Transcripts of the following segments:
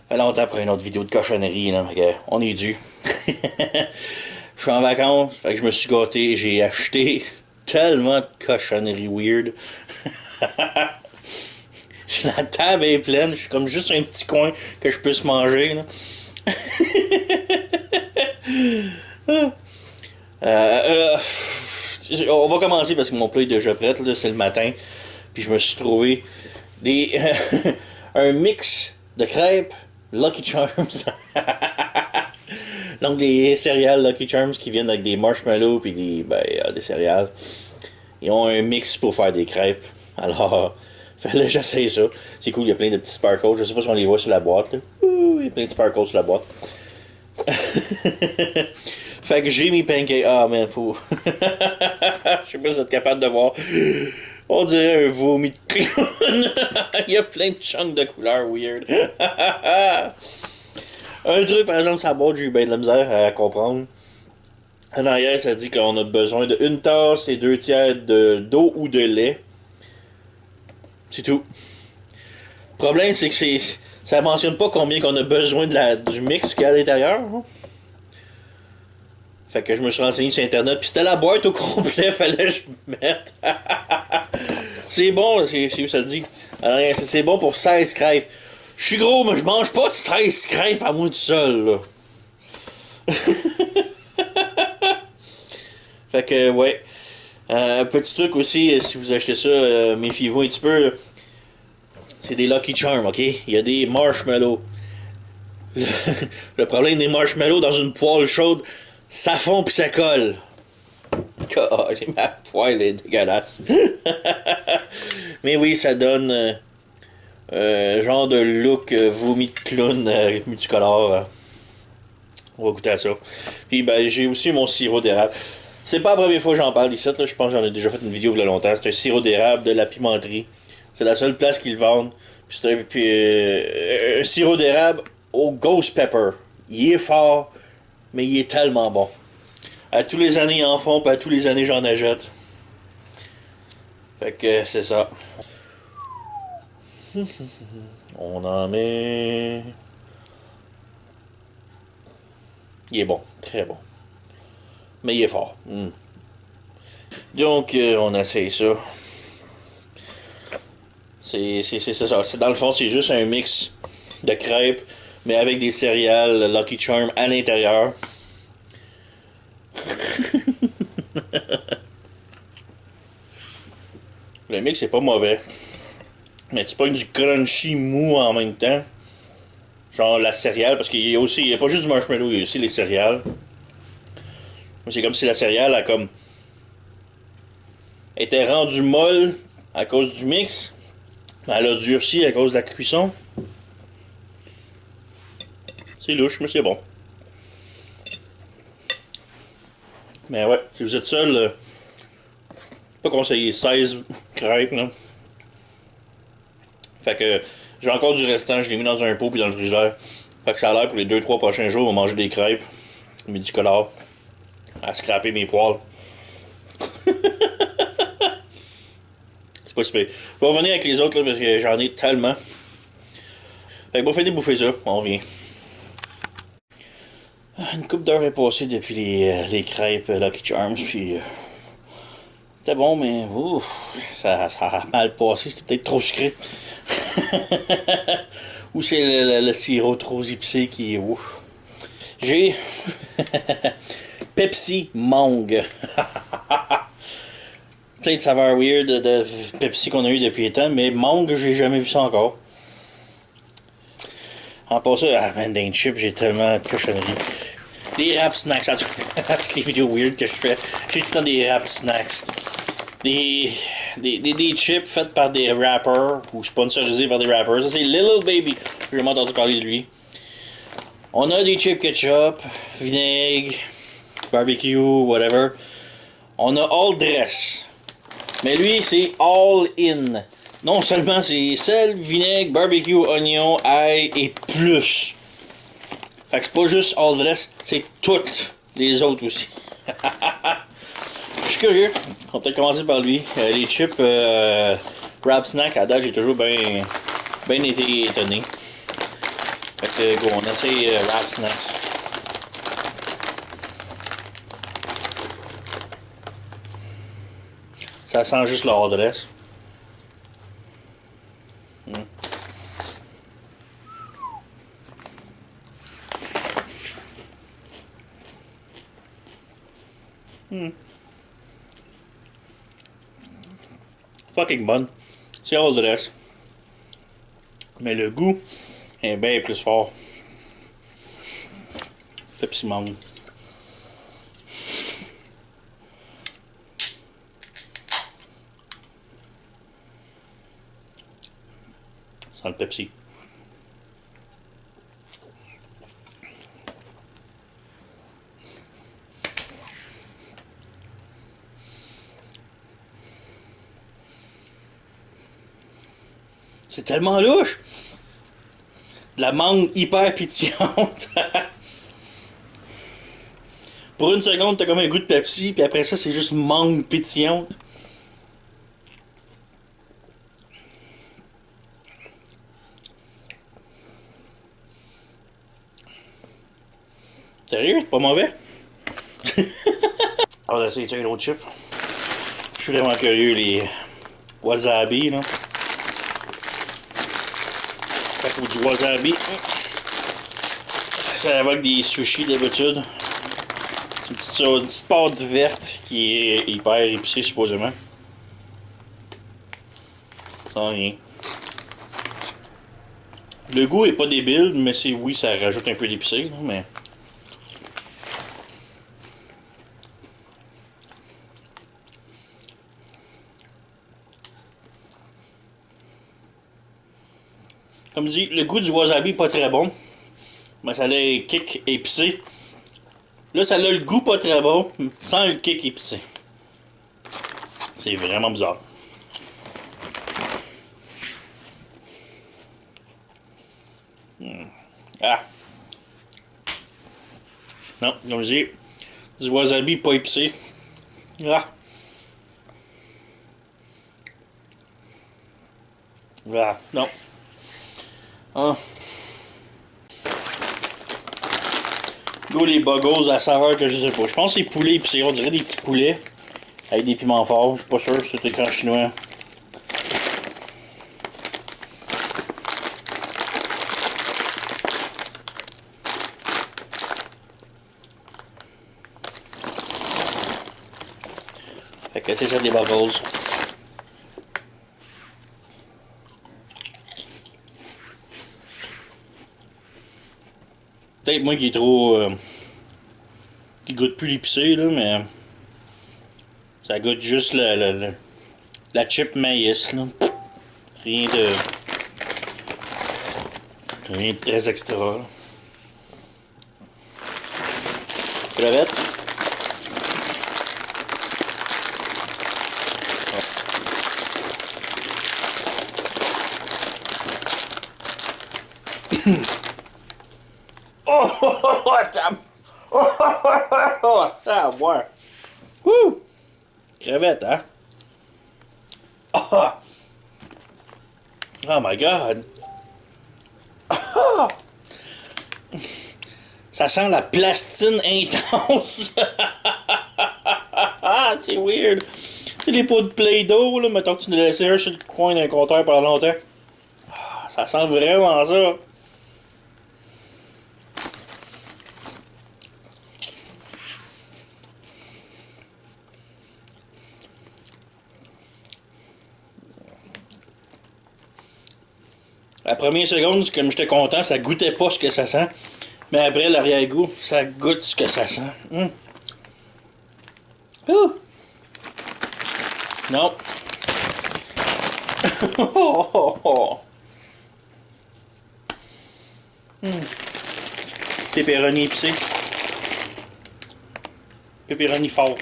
fait longtemps pour une autre vidéo de cochonnerie, là. Fait que on est dû. Je suis en vacances, fait que je me suis gâté. J'ai acheté tellement de cochonneries weird. La table est pleine, je suis comme juste un petit coin que je puisse manger, là. On va commencer parce que mon plat est déjà prêt, là, c'est le matin. Puis je me suis trouvé des un mix de crêpes Lucky Charms. Donc des céréales Lucky Charms qui viennent avec des marshmallows puis des céréales. Ils ont un mix pour faire des crêpes. Alors, fallait que j'essaye ça. C'est cool, il y a plein de petits sparkles. Je sais pas si on les voit sur la boîte, là. Ouh, il y a plein de sparkles sur la boîte. Fait que j'ai mes pancakes. Ah, man, faut. Je sais pas si vous êtes capable de voir. On dirait un vomi de clown. Il y a plein de chunks de couleurs weird. Un truc, par exemple, sa boîte, j'ai eu bien de la misère à comprendre. En arrière, ça dit qu'on a besoin de 1 tasse et 2 tiers d'eau ou de lait. C'est tout. Le problème, c'est que ça mentionne pas combien qu'on a besoin du mix qu'il y a à l'intérieur. Hein? Fait que je me suis renseigné sur internet, puis c'était la boîte au complet, fallait que je mette. C'est bon, c'est où ça le dit. Alors, c'est bon pour 16 crêpes. Je suis gros, mais je mange pas de 16 crêpes à moi tout seul, là. Fait que, ouais. Petit truc aussi, si vous achetez ça, méfiez-vous un petit peu. Là. C'est des Lucky Charms, ok? Il y a des marshmallows. Le problème des marshmallows dans une poêle chaude, ça fond pis ça colle. Oh, ma poêle est dégueulasse. Mais oui, ça donne genre de look vomi de clown multicolore. On va goûter à ça. Puis ben j'ai aussi mon sirop d'érable. C'est pas la première fois que j'en parle ici, là. Je pense que j'en ai déjà fait une vidéo il y a longtemps. C'est un sirop d'érable de la pimenterie. C'est la seule place qu'ils le vendent. Puis c'est un sirop d'érable au ghost pepper. Il est fort, mais il est tellement bon. À tous les années, ils en font, puis à tous les années, j'en achète. Fait que c'est ça. On en met... Il est bon, très bon. Mais il est fort. Donc, on essaye ça. C'est ça. Dans le fond, c'est juste un mix de crêpes, mais avec des céréales Lucky Charm à l'intérieur. Le mix c'est pas mauvais. Mais tu pognes du crunchy mou en même temps. Genre la céréale, parce qu'il y a pas juste du marshmallow, il y a aussi les céréales. C'est comme si la céréale a comme était rendue molle à cause du mix. Elle a durci à cause de la cuisson. C'est louche, mais c'est bon. Mais ouais, si vous êtes seul, pas conseillé 16 crêpes, non. Fait que j'ai encore du restant, je l'ai mis dans un pot puis dans le frigidaire. Fait que ça a l'air pour les 2-3 prochains jours, on va manger des crêpes, multicolores, à scraper mes poils. C'est pas super. Je vais revenir avec les autres là, parce que j'en ai tellement. Fait que bon, finir de bouffer ça, on revient. Une couple d'heures est passée depuis les crêpes Lucky Charms, puis c'était bon, mais ça a mal passé, c'était peut-être trop sucré. Ou c'est le sirop trop épicé qui est ouf. J'ai Pepsi Mangue. Plein de saveurs weird de Pepsi qu'on a eu depuis les temps, mais mangue, j'ai jamais vu ça encore. En passant, man, dans les chips, j'ai tellement de cochonneries. Des rap snacks, c'est les vidéos weird que je fais. J'ai tout le temps des rap snacks. Des chips faites par des rappers ou sponsorisés par des rappers. Ça, c'est Little Baby. J'ai jamais entendu parler de lui. On a des chips ketchup, vinaigre, barbecue, whatever. On a All Dress. Mais lui, c'est All In. Non seulement c'est sel, vinaigre, barbecue, oignon, ail et plus. Fait que c'est pas juste All Dress, c'est toutes les autres aussi. Je suis curieux. On va peut-être commencer par lui. Les chips Rap Snack, à date, j'ai toujours bien été étonné. Fait que go, on essaye Rap Snacks. Ça sent juste leur adresse. Fucking bonne. C'est all dress. Mais le goût est bien plus fort. Pepsi Mangue. Sans le Pepsi. C'est tellement louche! De la mangue hyper pétillante. Pour une seconde, t'as comme un goût de Pepsi, puis après ça, c'est juste mangue pétillante. Sérieux? C'est pas mauvais? On va essayer une autre chip. Je suis vraiment curieux, les wasabi, là. Fait que du wasabi, ça va avec des sushis d'habitude. Une petite pâte verte qui est hyper épicée, supposément. Sans rien. Le goût est pas débile, mais c'est oui, ça rajoute un peu d'épicé, mais. Comme dit, le goût du wasabi est pas très bon. Mais ça a le kick épicé. Là, ça a le goût pas très bon, sans le kick épicé. C'est vraiment bizarre. Ah! Non, comme je dis, du wasabi pas épicé. Ah! Ah, non. Ah. Go les buggles à saveur que je sais pas. Je pense que c'est poulet épicé. On dirait des petits poulets avec des piments forts. Je suis pas sûr si c'est écran chinois. Fait que c'est ça des buggles. Peut-être moi qui est trop. Qui goûte plus l'épicé, là, mais. Ça goûte juste la chip maïs, là. Rien de. Rien de très extra, là. Crevette. Ah, ouais. Wouh! Crevette, hein? Oh, oh my god! Oh. Ça sent la plastine intense! C'est weird! C'est les pots de Play-Doh, là, mettons que tu les laisses un sur le coin d'un comptoir pendant longtemps. Ça sent vraiment ça! La première seconde, comme j'étais content, ça goûtait pas ce que ça sent. Mais après, l'arrière-goût, ça goûte ce que ça sent. Ouh. Non. Pepperoni épicé. Pepperoni fort.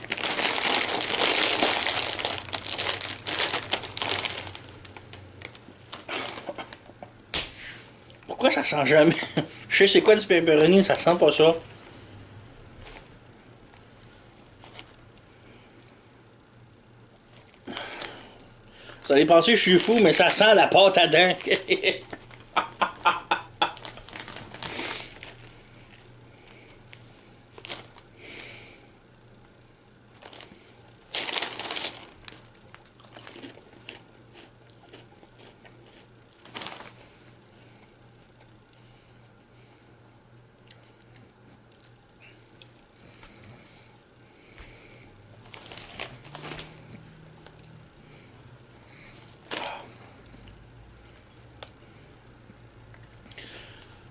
Pourquoi ça sent jamais? Je sais c'est quoi du pepperoni, ça sent pas ça. Vous allez penser que je suis fou, mais ça sent la pâte à dents.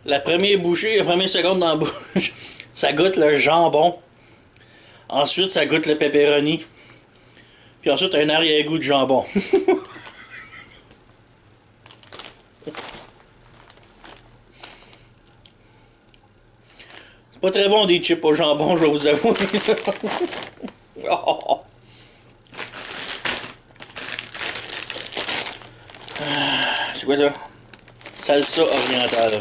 La première bouchée, la première seconde dans la bouche, ça goûte le jambon. Ensuite, ça goûte le pepperoni. Puis ensuite, un arrière-goût de jambon. C'est pas très bon des chips au jambon, je vais vous avouer. Oh. C'est quoi ça? Salsa orientale.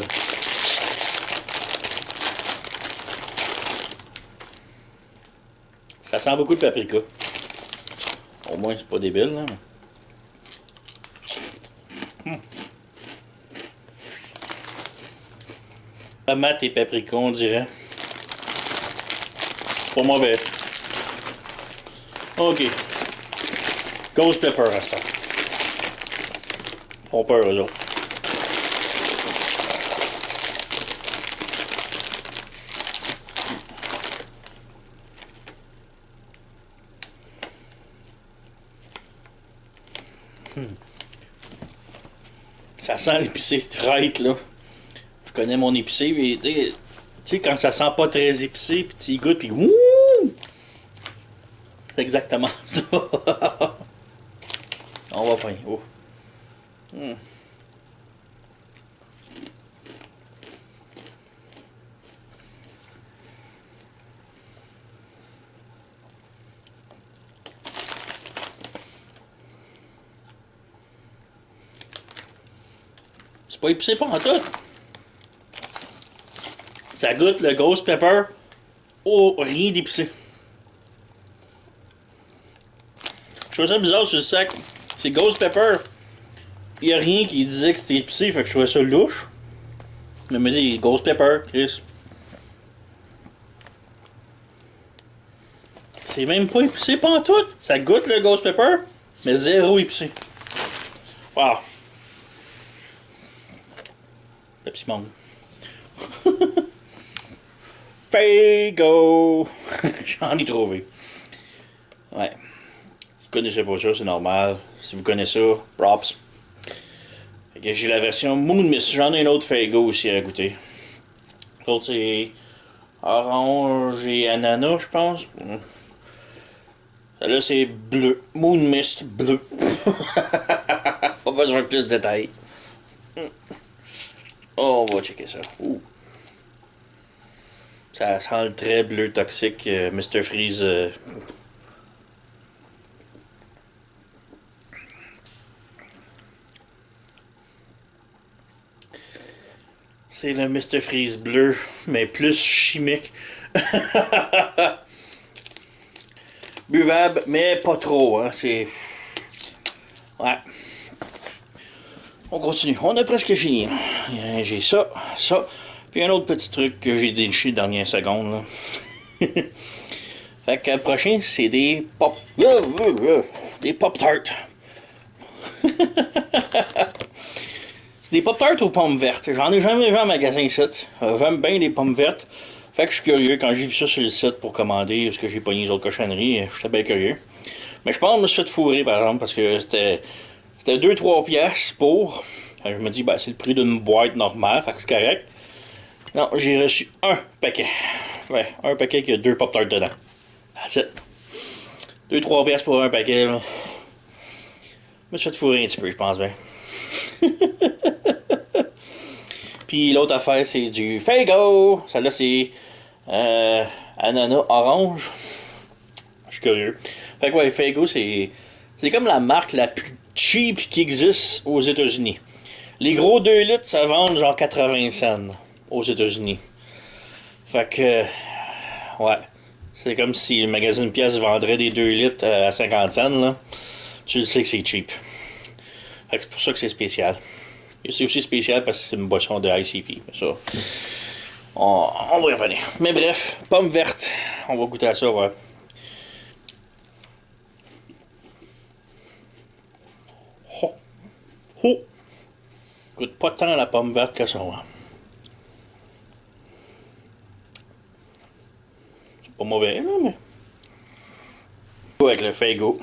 Ça sent beaucoup de paprika. Au moins, c'est pas débile, là. Tomate et paprika, on dirait. Pas mauvais. Ok. Ghost pepper à ça. Ils font peur, eux autres. Ça sent l'épicé traite, là. Je connais mon épicé, mais tu sais, quand ça sent pas très épicé, puis tu y goûtes, puis wouh! C'est exactement ça. On va faire. Oh. C'est pas épicé pas en tout. Ça goûte le ghost pepper. Oh, rien d'épicé. Je trouve ça bizarre sur le sac. C'est ghost pepper. Il n'y a rien qui disait que c'était épicé, fait que je trouvais ça louche. Mais me dit ghost pepper, Chris. C'est même pas épicé pas en tout. Ça goûte le ghost pepper, mais zéro épicé. Wow. Pepsi Mango. Faygo! J'en ai trouvé. Ouais. Vous connaissez pas ça, c'est normal. Si vous connaissez ça, props. Fait que j'ai la version Moon Mist. J'en ai une autre Faygo aussi à goûter. L'autre c'est orange et ananas, je pense. Celle-là c'est bleu. Moon Mist bleu. Pas besoin de plus de détails. Oh, on va checker ça. Ouh. Ça sent le très bleu toxique Mr. Freeze. C'est le Mr. Freeze bleu, mais plus chimique. Buvable, mais pas trop. Hein. C'est. Ouais. On continue. On a presque fini. J'ai ça, ça. Puis un autre petit truc que j'ai déniché dernière seconde. Là. Fait que le prochain, c'est des pop. Des pop-tarts. C'est des pop-tarts aux pommes vertes. J'en ai jamais vu en magasin ici. J'aime bien les pommes vertes. Fait que je suis curieux. Quand j'ai vu ça sur le site pour commander, parce que j'ai pogné les autres cochonneries, j'étais bien curieux. Mais je pense que je me suis fait fourrer par exemple, parce que c'était 2-3 piastres pour. Je me dis, ben, c'est le prix d'une boîte normale, fait que c'est correct. Non, j'ai reçu un paquet. Ouais, un paquet qui a 2 pop-tarts dedans. That's it. 2-3 piastres pour un paquet, là. Je me suis fait fourrer un petit peu, je pense bien. Puis l'autre affaire, c'est du Faygo. Celle-là, c'est ananas orange. Je suis curieux. Fait que ouais, Faygo, c'est comme la marque la plus cheap qui existe aux États-Unis. Les gros 2 litres, ça vend genre 80 cents aux États-Unis. Fait que, ouais. C'est comme si le magazine pièce vendrait des 2 litres à 50 cents, là. Tu le sais que c'est cheap. Fait que c'est pour ça que c'est spécial. Et c'est aussi spécial parce que c'est une boisson de ICP. Ça, on va y revenir. Mais bref, pomme verte. On va goûter à ça, ouais. Oh. Oh. Goûte pas tant la pomme verte que ça, hein. C'est pas mauvais, là, mais. Avec le Faygo.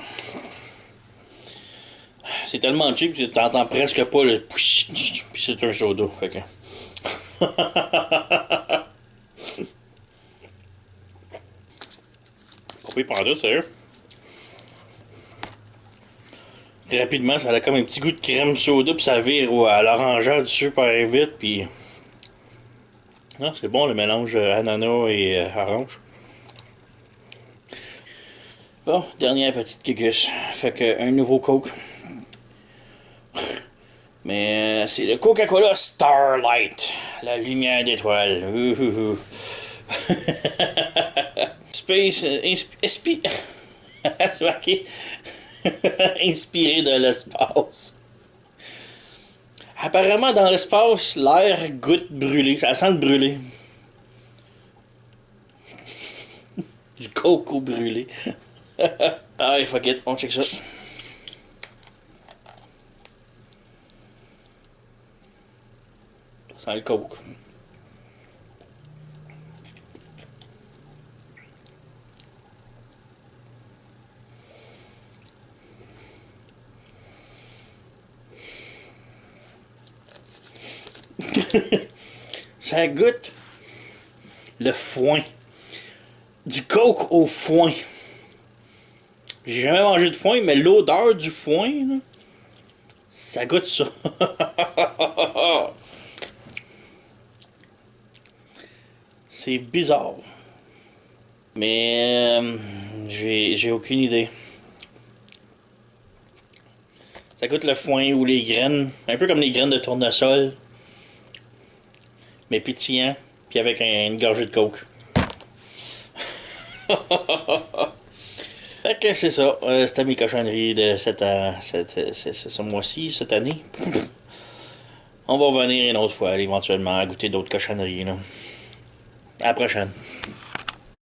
C'est tellement cheap que tu n'entends presque pas le puis c'est un soda. Fait que Pas pire pendant tout, sérieux. Rapidement, ça a comme un petit goût de crème soda, puis ça vire à l'orangeur super vite, puis... Non, c'est bon le mélange ananas et orange. Bon, dernière petite cucus. Fait que un nouveau Coke. Mais c'est le Coca-Cola Starlight. La lumière d'étoile. Space... c'est marqué. Inspiré de l'espace. Apparemment, dans l'espace, l'air goûte brûlé. Ça sent le brûlé. Du coco brûlé. Ah, fuck it, on check ça. Ça sent le coke. Ça goûte le foin. Du coke au foin. J'ai jamais mangé de foin, mais l'odeur du foin, là, ça goûte ça. C'est bizarre. Mais j'ai aucune idée. Ça goûte le foin ou les graines. Un peu comme les graines de tournesol. Mais pétillant. Puis avec une gorgée de coke. Fait que c'est ça. C'était mes cochonneries de ce mois-ci, cette année. On va revenir une autre fois, éventuellement, à goûter d'autres cochonneries. Là. À la prochaine.